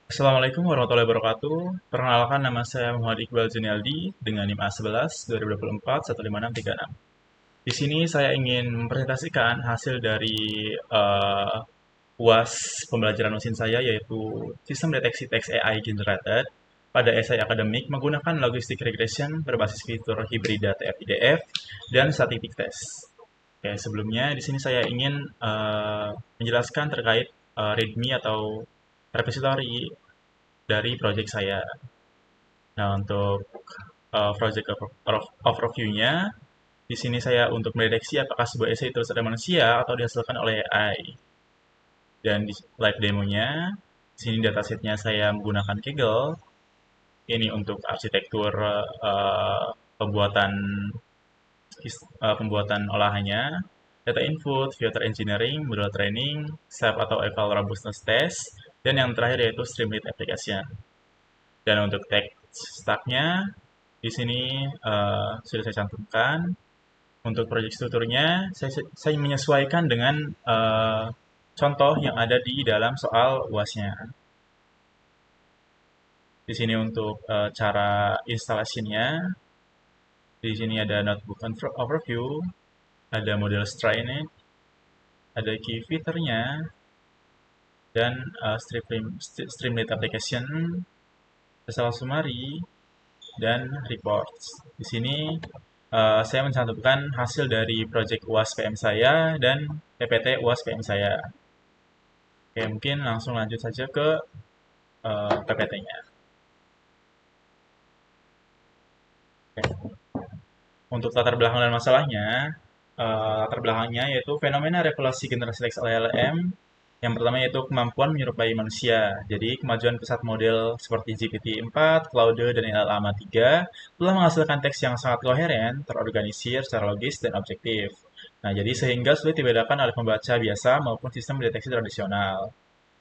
Assalamualaikum warahmatullahi wabarakatuh. Perkenalkan, nama saya Muhammad Iqbal Junialdi dengan NIM A11 2024 15636. Di sini saya ingin mempresentasikan hasil dari UAS pembelajaran mesin saya, yaitu Sistem Deteksi Teks AI Generated pada esai akademik menggunakan Logistic Regression berbasis fitur hibrida TF-IDF dan Statistic Test. Oke, sebelumnya di sini saya ingin menjelaskan terkait README atau repository dari project saya. Nah, untuk project overview-nya, di sini saya untuk mendeteksi apakah sebuah essay itu ada manusia atau dihasilkan oleh AI. Dan di live demonya, di sini datasetnya saya menggunakan Kaggle. Ini untuk arsitektur pembuatan pembuatan olahannya, data input, filter engineering, model training, SAP atau eval robustness test, dan yang terakhir yaitu streamlit application. Dan untuk tech stack-nya di sini sudah saya cantumkan. Untuk project strukturnya, saya menyesuaikan dengan contoh yang ada di dalam soal UAS-nya. Di sini untuk cara instalasinya, di sini ada notebook overview, ada model strain, ada key feature-nya, dan streamlit application, result summary, dan reports. Di sini saya mencantumkan hasil dari project UAS PM saya dan PPT UAS PM saya. Oke, mungkin langsung lanjut saja ke PPT-nya. Untuk latar belakang dan masalahnya, latar belakangnya yaitu fenomena revolusi generasi teks LLM. Yang pertama yaitu kemampuan menyerupai manusia. Jadi kemajuan pesat model seperti GPT-4, Claude, dan LLM 3 telah menghasilkan teks yang sangat koheren, terorganisir, secara logis, dan objektif. Nah, jadi sehingga sulit dibedakan oleh pembaca biasa maupun sistem deteksi tradisional.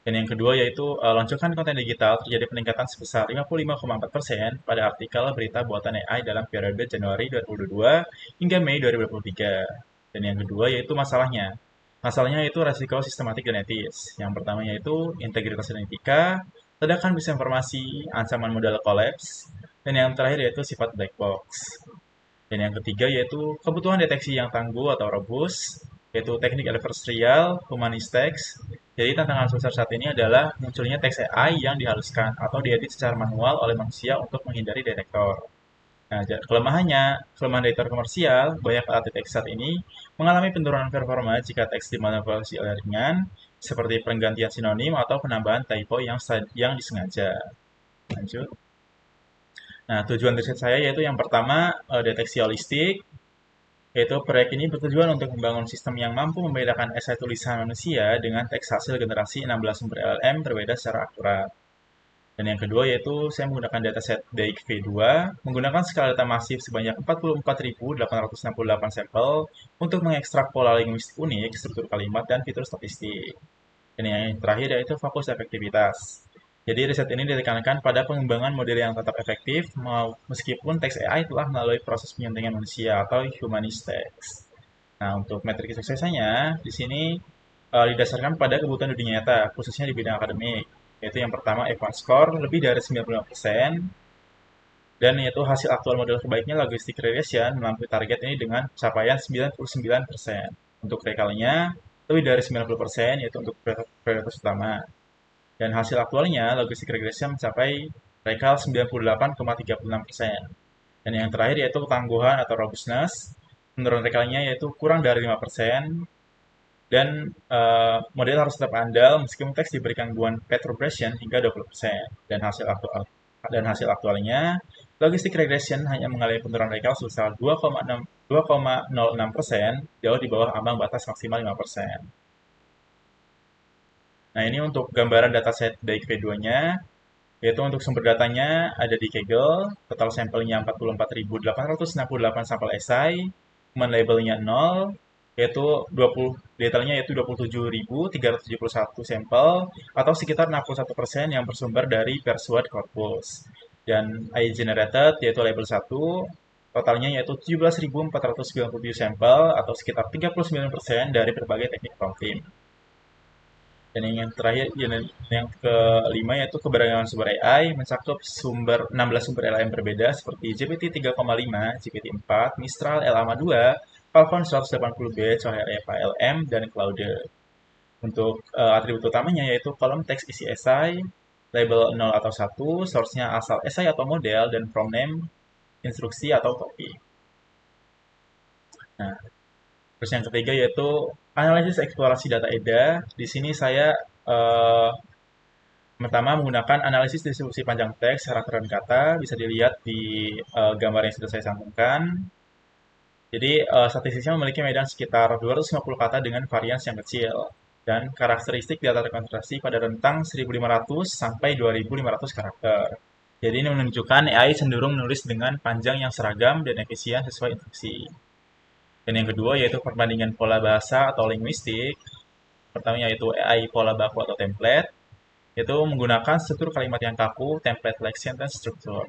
Dan yang kedua yaitu lonjakan konten digital terjadi peningkatan sebesar 55,4% pada artikel berita buatan AI dalam periode Januari 2022 hingga Mei 2023. Dan yang kedua yaitu masalahnya. Masalahnya yaitu resiko sistematik dan etis. Yang pertama yaitu integritas dan etika, ledakan misinformasi, ancaman modal collapse, dan yang terakhir yaitu sifat black box. Dan yang ketiga yaitu kebutuhan deteksi yang tangguh atau robust, yaitu teknik adversarial, humanist text. Jadi tantangan sebesar saat ini adalah munculnya teks AI yang dihaluskan atau diedit secara manual oleh manusia untuk menghindari detektor. Nah, kelemahan detektor komersial, banyak alat deteksi saat ini mengalami penurunan performa jika teks dimanipulasi oleh ringan, seperti penggantian sinonim atau penambahan typo yang disengaja. Lanjut. Nah, tujuan riset saya yaitu yang pertama, deteksi holistik, yaitu proyek ini bertujuan untuk membangun sistem yang mampu membedakan esai tulisan manusia dengan teks hasil generasi 16 sumber LLM berbeda secara akurat. Dan yang kedua yaitu saya menggunakan dataset DXV2 menggunakan skala data masif sebanyak 44.868 sampel untuk mengekstrak pola linguistik unik, struktur kalimat, dan fitur statistik. Dan yang terakhir yaitu fokus efektivitas. Jadi riset ini ditekankan pada pengembangan model yang tetap efektif meskipun teks AI telah melalui proses penyuntingan manusia atau humanist text. Nah, untuk metrik suksesnya di sini didasarkan pada kebutuhan dunia nyata, khususnya di bidang akademik. Yaitu yang pertama F1 score lebih dari 95%, dan yaitu hasil aktual model terbaiknya logistic regression melampaui target ini dengan capaian 99%. Untuk rekalnya lebih dari 90%, yaitu untuk prioritas utama. Dan hasil aktualnya, logistic regression mencapai rekal 98,36%. Dan yang terakhir yaitu ketangguhan atau robustness. Menurut rekalnya yaitu kurang dari 5%. Dan model harus tetap andal meskipun teks diberi gangguan path regression hingga 20%. Dan hasil aktualnya, logistic regression hanya mengalami penurunan rekal sebesar 2,06%, jauh di bawah ambang batas maksimal 5%. Nah, ini untuk gambaran dataset dari V2-nya, yaitu untuk sumber datanya ada di Kaggle, total sampelnya 44.868 sampel esai, human labelnya 0, yaitu 20, detailnya yaitu 27.371 sampel, atau sekitar 61% yang bersumber dari Persuade Corpus. Dan AI generated yaitu label 1, totalnya yaitu 17.497 sampel, atau sekitar 39% dari berbagai teknik prompting. Dan yang terakhir, yang kelima yaitu keberagaman sumber AI mencakup 16 sumber LLM yang berbeda seperti GPT 3,5, GPT 4, Mistral, Llama 2, Falcon 180B, Cohere PLM, dan Claude. Untuk atribut utamanya yaitu kolom teks isi esai, label 0 atau 1, source-nya asal esai atau model, dan prompt name, instruksi atau topik. Nah, terus yang ketiga yaitu analisis eksplorasi data EDA. Di sini saya eh, pertama menggunakan analisis distribusi panjang teks, karakter dan kata, bisa dilihat di gambar yang sudah saya sambungkan. Jadi, statistisnya memiliki medan sekitar 250 kata dengan varians yang kecil, dan karakteristik data terkonsentrasi pada rentang 1.500 sampai 2.500 karakter. Jadi ini menunjukkan AI cenderung menulis dengan panjang yang seragam dan efisien sesuai instruksi. Dan yang kedua yaitu perbandingan pola bahasa atau linguistik. Pertama yaitu AI pola baku atau template, yaitu menggunakan struktur kalimat yang kaku, template like sentence structure.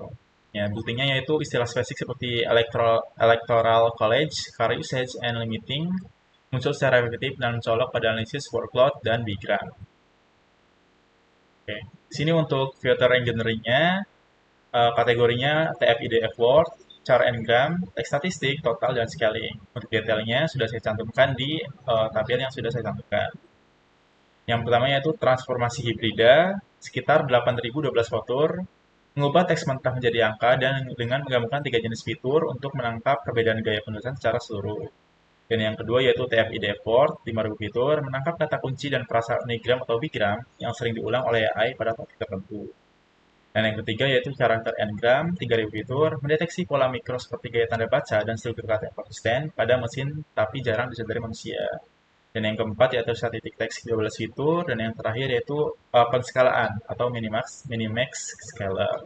Ya, buktinya yaitu istilah spesifik seperti electoral college, car usage, and limiting muncul secara efektif dan mencolok pada analisis workload dan bigram. Oke, sini untuk filter engineering-nya, kategorinya TF-IDF Word, char engram, teks statistik, total, dan scaling. Untuk detailnya sudah saya cantumkan di tabel yang sudah saya cantumkan. Yang pertama yaitu transformasi hibrida, sekitar 8.012 fitur, mengubah teks mentah menjadi angka dan dengan menggabungkan tiga jenis fitur untuk menangkap perbedaan gaya penulisan secara seluruh. Dan yang kedua yaitu TF-IDF Word, 5.000 fitur, menangkap kata kunci dan frasa unigram atau bigram yang sering diulang oleh AI pada topik tertentu. Dan yang ketiga yaitu karakter engram, 3.000 fitur, mendeteksi pola mikro seperti gaya tanda baca dan struktur kata yang konsisten pada mesin tapi jarang disadari manusia. Dan yang keempat yaitu statistik teks 12 fitur, dan yang terakhir yaitu penskalaan atau minimax scalar.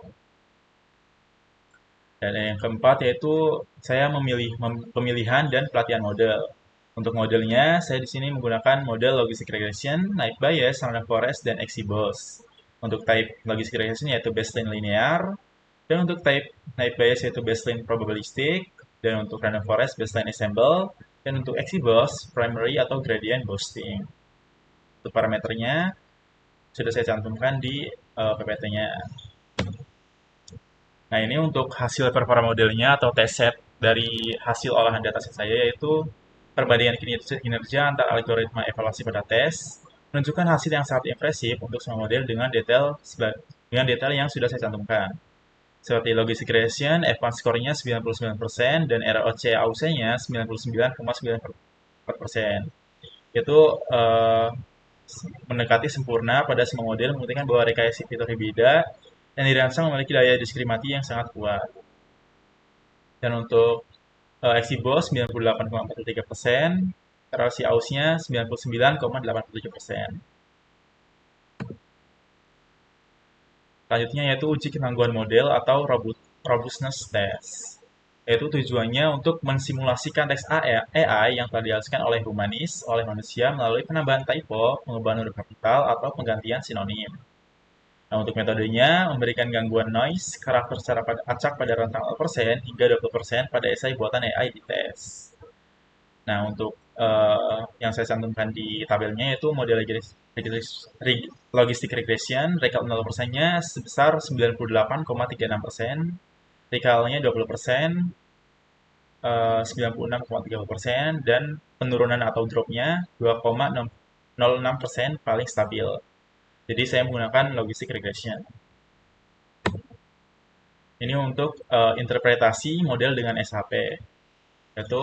Dan yang keempat yaitu saya pemilihan dan pelatihan model. Untuk modelnya, saya di sini menggunakan model logistic regression, naive Bayes, random forest, dan XGBoost. Untuk type logistic regression yaitu baseline linear, dan untuk type naive Bayes yaitu baseline probabilistic, dan untuk random forest baseline ensemble, dan untuk XGBoost primary atau gradient boosting. Untuk parameternya sudah saya cantumkan di PPT-nya. Nah, ini untuk hasil performa modelnya atau test set dari hasil olahan dataset saya yaitu perbandingan kinerja antar algoritma evaluasi pada tes menunjukkan hasil yang sangat impresif untuk semua model dengan detail yang sudah saya cantumkan. Seperti logistic regression, F1 score-nya 99% dan ROC AUC-nya 99,94%. Itu mendekati sempurna pada semua model, membuktikan bahwa rekayasa fitur hibrida dan dirancang memiliki daya diskriminasi yang sangat kuat. Dan untuk XGBoost 98,43%, RLC AUS-nya 99,87%. Selanjutnya yaitu uji ketangguhan model atau robustness test. Yaitu tujuannya untuk mensimulasikan teks AI yang telah dihasilkan oleh humanis, oleh manusia melalui penambahan typo, pengubahan huruf kapital, atau penggantian sinonim. Nah, untuk metodenya, memberikan gangguan noise, karakter secara acak pada rentang 0% hingga 20% pada esai buatan AI di tes. Nah, untuk yang saya cantumkan di tabelnya yaitu model logistic regression, recall 0%-nya sebesar 98,36%, recall-nya 20%, 96,30%, dan penurunan atau drop-nya 2,06% paling stabil. Jadi saya menggunakan logistic regression. Ini untuk interpretasi model dengan SHP, yaitu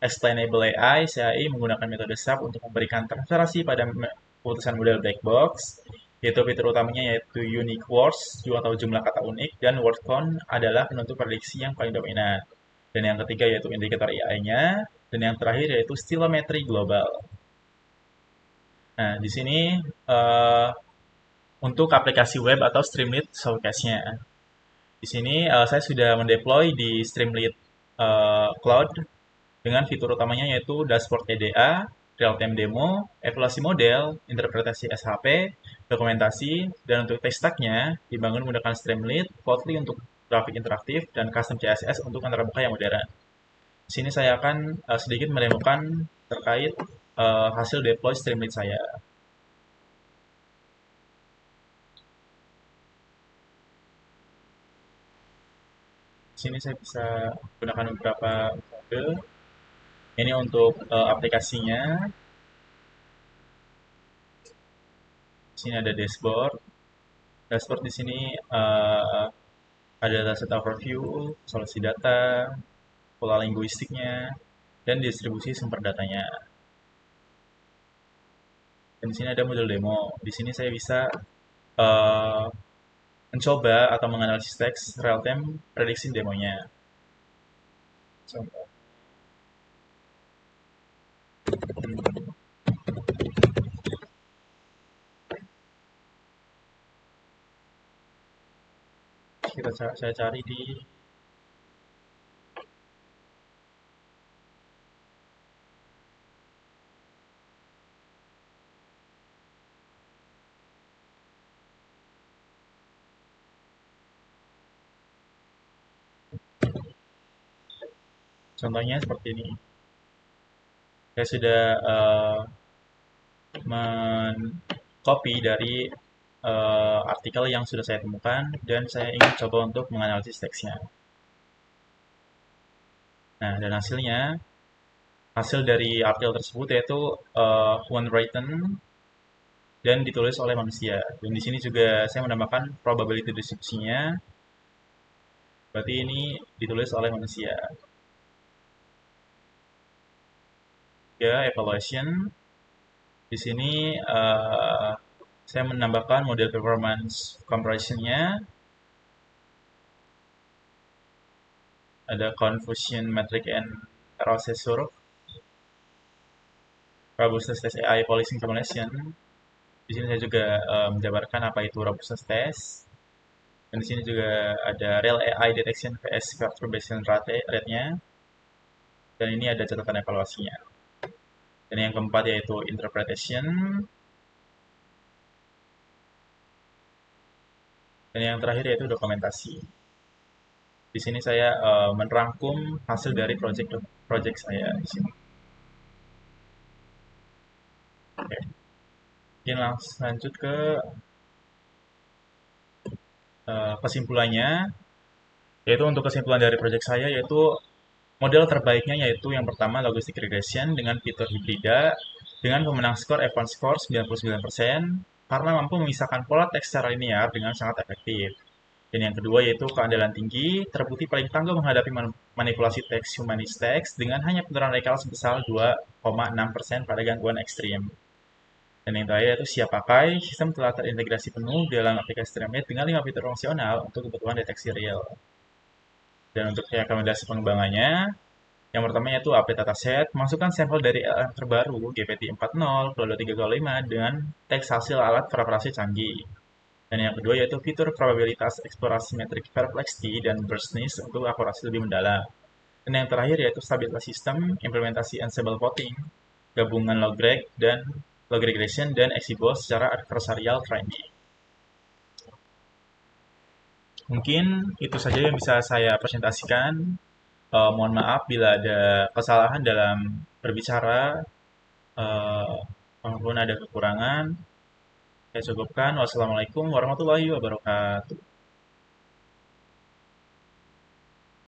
Explainable AI, CAI menggunakan metode SAP untuk memberikan transparansi pada keputusan model black box, yaitu fitur utamanya yaitu unique words atau jumlah kata unik, dan word count adalah penentu prediksi yang paling dominan. Dan yang ketiga yaitu indikator AI-nya, dan yang terakhir yaitu stilometri global. Nah, di sini untuk aplikasi web atau Streamlit showcase-nya. Di sini saya sudah mendeploy di Streamlit Cloud dengan fitur utamanya yaitu dashboard EDA, real-time demo, evaluasi model, interpretasi SHP, dokumentasi, dan untuk test stack-nya dibangun menggunakan Streamlit, Plotly untuk grafik interaktif, dan custom CSS untuk antarmuka yang modern. Di sini saya akan sedikit menemukan terkait hasil deploy Streamlit saya. Di sini saya bisa gunakan beberapa metode. Ini untuk aplikasinya. Di sini ada dashboard. Dashboard di sini eh, ada dataset overview, solusi data, pola linguistiknya, dan distribusi sumber datanya. Dan di sini ada model demo. Di sini saya bisa eh, mencoba atau menganalisis teks real time prediksi demonya. Contoh. Saya cari di contohnya seperti ini. Saya sudah men-copy dari artikel yang sudah saya temukan dan saya ingin coba untuk menganalisis teksnya. Nah, dan hasil dari artikel tersebut yaitu handwritten dan ditulis oleh manusia. Dan di sini juga saya menambahkan probability distribusinya, berarti ini ditulis oleh manusia. Ya, evaluation. Di sini saya menambahkan model performance comparison-nya. Ada confusion metric and processor, robustness test AI policing simulation. Di sini saya juga menjabarkan apa itu robustness test. Dan di sini juga ada real AI detection vs perturbation rate-nya. Dan ini ada catatan evaluasinya. Dan yang keempat yaitu interpretation. Dan yang terakhir yaitu dokumentasi. Di sini saya merangkum hasil dari project saya di sini. Oke. Mungkin langsung lanjut ke kesimpulannya. Yaitu untuk kesimpulan dari project saya yaitu model terbaiknya yaitu yang pertama logistic regression dengan fitur hibrida dengan pemenang skor F1 score 99% karena mampu memisahkan pola teks secara linear dengan sangat efektif. Dan yang kedua yaitu keandalan tinggi, terbukti paling tangguh menghadapi manipulasi teks humanis teks dengan hanya putaran rekal sebesar 2,6% pada gangguan ekstrim. Dan yang terakhir yaitu siap pakai, sistem telah terintegrasi penuh dalam aplikasi Streamlit dengan 5 fitur fungsional untuk kebutuhan deteksi real. Dan untuk rekomendasi pengembangannya, yang pertama yaitu update dataset, masukkan sampel dari LLM terbaru GPT-40, Claude 3.5 dengan teks hasil alat preparasi canggih. Dan yang kedua yaitu fitur probabilitas eksplorasi metrik perplexity dan burstness untuk akurasi lebih mendalam. Dan yang terakhir yaitu stabilitas sistem, implementasi Ansible voting, gabungan logreg dan log regression dan exibol secara adversarial training. Mungkin itu saja yang bisa saya presentasikan. Mohon maaf bila ada kesalahan dalam berbicara maupun ada kekurangan. Saya cukupkan. Wassalamualaikum warahmatullahi wabarakatuh.